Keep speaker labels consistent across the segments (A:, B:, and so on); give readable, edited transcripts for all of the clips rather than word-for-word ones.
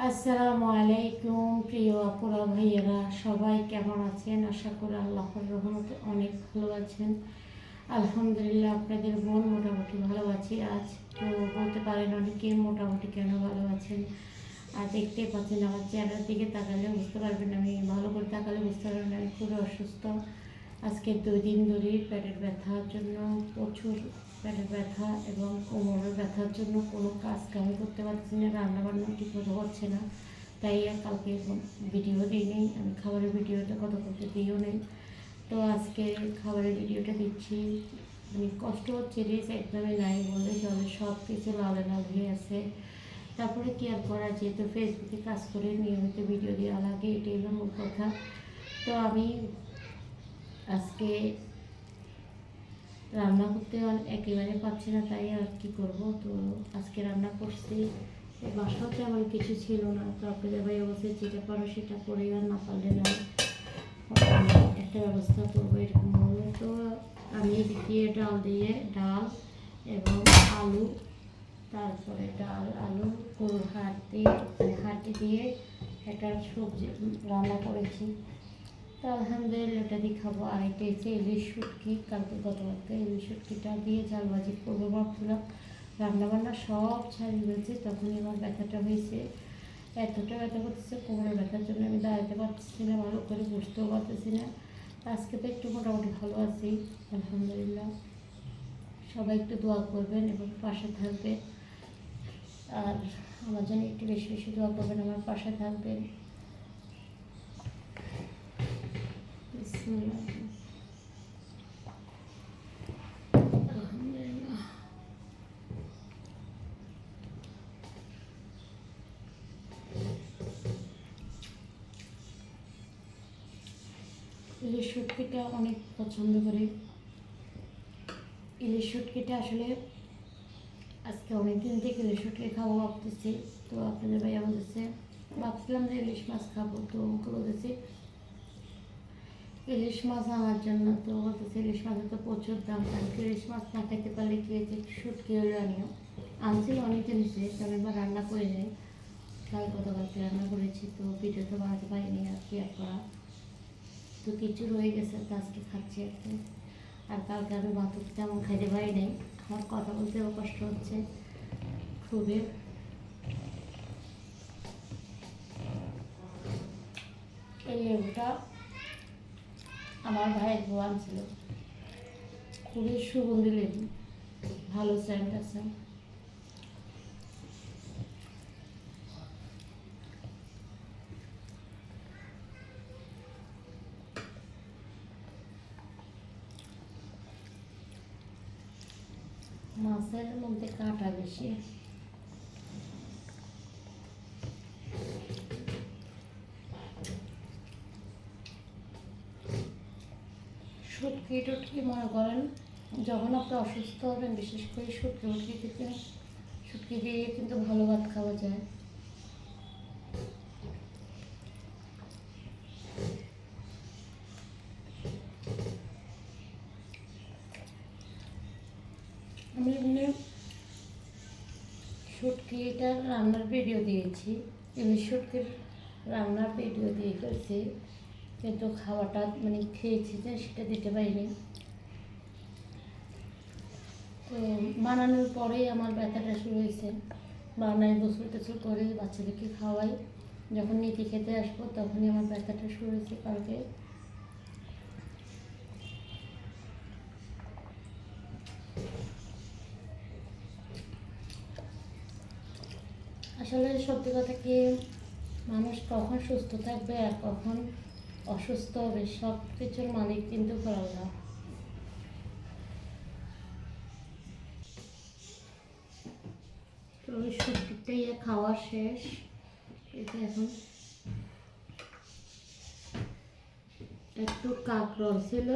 A: আসসালামু আলাইকুম প্রিয় আপুরা ভাইয়েরা, সবাই কেমন আছেন? আশা করি আল্লাহর রহমতে অনেক ভালো আছেন। আলহামদুলিল্লাহ, আপনাদের বোন মোটামুটি ভালো আছি। আজ তো বলতে পারেন অনেকে মোটামুটি কেন ভালো আছেন, আর দেখতেই পাচ্ছেন আমার চেহারার দিকে তাকালে বুঝতে পারবেন, আমি ভালো করে তাকালে বুঝতে পারবেন আমি খুবই অসুস্থ। আজকে 2 দিন ধরে পেটের ব্যথার জন্য, প্রচুর পেটের ব্যথা এবং কোমরের ব্যথার জন্য কোনো কাজ কাম করতে পারছি না, রান্নাবান্না ঠিক মতো হচ্ছে না। তাই আর কালকে ভিডিও দিই নেই, আমি খাবারের ভিডিওটা কত করতে দিও নেই। তো আজকে খাবারের ভিডিওটা দিচ্ছি। মানে কষ্ট হচ্ছে, রিচ একদমই নাই বলে চলে, সব কিছু লাল লাল হয়ে আছে। তারপরে কি আর করা, যেহেতু ফেসবুকে কাজ করে নিয়মিত ভিডিও দেওয়া লাগে, এটাই হলো মূল কথা। তো আমি আজকে রান্না করতে একেবারে পাচ্ছি না, তাই আর কি করব। তো আজকে রান্না করছি, বাসাও তেমন কিছু ছিল না। তো আপনাদের ভাই অবশ্যই যেটা পারো সেটা করে, আর না পারলে না একটা ব্যবস্থা করবো, এরকম হলো। তো আমি এদিক দিয়ে ডাল এবং আলু, তারপরে ডাল আলু গরুর হাড়টি দিয়ে একটা সবজি রান্না করেছি। তো আলহামদুলিল্লাহ এটা দিয়ে খাবো। আর এটা হচ্ছে ইলিশ শুটকি, গতকালকে ইলিশ শুটকিটা দিয়ে ঝালবাজি করবো ভাবছিলাম। রান্নাবান্না সব ছাড়িয়ে ফেলছি, তখনই আমার ব্যথাটা হয়েছে। এতটা ব্যথা করতেছে কোমরের ব্যথার জন্য, আমি দাঁড়াতে পারতেছি না, ভালো করে বসতেও পারতেছি না। আজকে তো একটু মোটামুটি ভালো আছি আলহামদুলিল্লাহ। সবাই একটু দোয়া করবেন এবং পাশে থাকবেন, আর আমার জন্য একটু বেশি বেশি দোয়া করবেন, আমার পাশে থাকবেন। ইলিশ শুটকিটা অনেক পছন্দ করি। ইলিশ শুটকিটা আসলে আজকে অনেক দিন থেকে ইলিশ শুটকি খাবো ভাবতেছি। তো আপনাদের ভাইয়া বলতেছে, ভাবছিলাম যে ইলিশ মাছ খাবো, তো ওকে বলতেছি ইলিশ মাছ আনার জন্য। তো বলতেছে ইলিশ মাছের তো প্রচুর দাম, কারণ ইলিশ মাছ না খাইতে পারলে কি হয়েছে, শুটকি হলে আনিও। আনছিল অনেক জিনিসে, তবে এবার রান্না করে যাই। গতকালকে রান্না করেছি, তো ভিডিও তো বানাতে পারিনি, আর কি আর করা। তো কিছু রয়ে গেছে, তো আজকে খাচ্ছি আর কি। আর কালকে আমি ভাত তেমন খাইতে পারি নাই, আমার কথা বলতেও কষ্ট হচ্ছে খুবই। এই লেবুটা আমার ভাইয়ের বউ আনছিল, খুবই সুগন্ধি লেবু, ভালো সেন্ট আছে। মাছের মধ্যে কাঁটা বেশি। শুটকি টুটকি মনে করেন যখন আপনি অসুস্থ হবেন, বিশেষ করে শুটকি উটকি খেতে, শুটকি দিয়ে কিন্তু ভালো ভাত খাওয়া যায়। আমি এমনি শুটকিটার রান্নার ভিডিও দিয়েছি, ইলিশ শুটকির রান্নার ভিডিও দিয়ে ফেলছি, কিন্তু খাওয়াটা মানে খেয়েছি যে সেটা দিতে পারিনি। তো বানানোর পরেই আমার ব্যথাটা শুরু হয়েছে। বানাই গোসল টোসল করে বাচ্চাদেরকে খাওয়াই, যখন নীতি খেতে আসবো তখনই আমার ব্যথাটা শুরু হয়েছে কালকে। আসলে সত্যি কথা কি, মানুষ কখন সুস্থ থাকবে আর কখন অসুস্থ হবে, সব কিছুর মালিক কিন্তু আল্লাহ। তো ওই সবজিটাই খাওয়া শেষ। এটা এখন একটু কাঁকরোল ছিল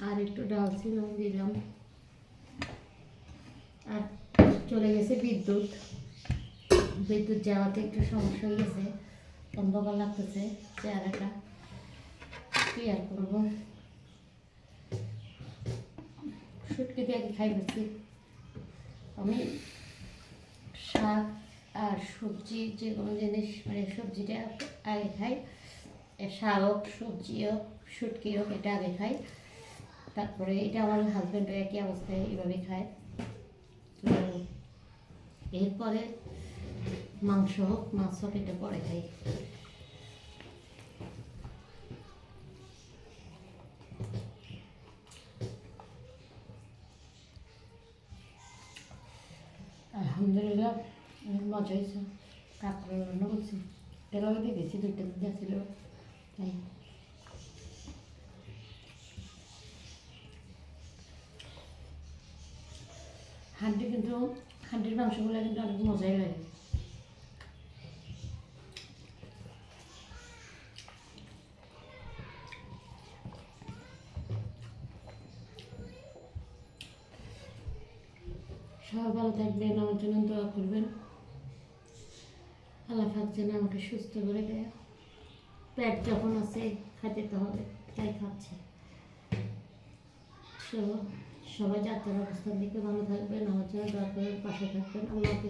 A: আর একটু ডাল ছিল, দিলাম। আর চলে গেছে বিদ্যুৎ, বিদ্যুৎ যাওয়াতে একটু সমস্যা হয়ে গেছে, অন্ধকার লাগতেছে চেহারাটা, কি আর করবো। শুটকি দিয়ে আগে খাই বেশি। আমি শাক আর সবজি যে কোনো জিনিস মানে সবজিটা আগে খাই, শাক হোক সবজি হোক শুটকি হোক এটা আগে খাই, তারপরে এটা আমার হাজব্যান্ডও একই অবস্থায় এভাবে খায়। তো এরপরে মাংস হোক মাছ হোক এটা পরে খাই। আলহামদুলিল্লাহ অনেক মজা হয়েছে। কাঁকড়া রান্না করছি, তেলাও দিয়ে দিয়েছি, দুইটা দিন ছিল তাই। হাঁডির মাংসগুলো কিন্তু অনেক মজাই লাগে। সবাই ভালো থাকবেন, আমার জন্য দোয়া করবেন। আল্লাহ পাক যেন আমাকে সুস্থ করে দেয়। পেট যখন আছে খাইতে তো হবে, তাই খাচ্ছি। সবাই যাত্রার অবস্থান থেকে ভালো থাকবেন, আমার জন্য দোয়া করবেন, পাশে থাকবেন। আল্লাহ হাফেজ।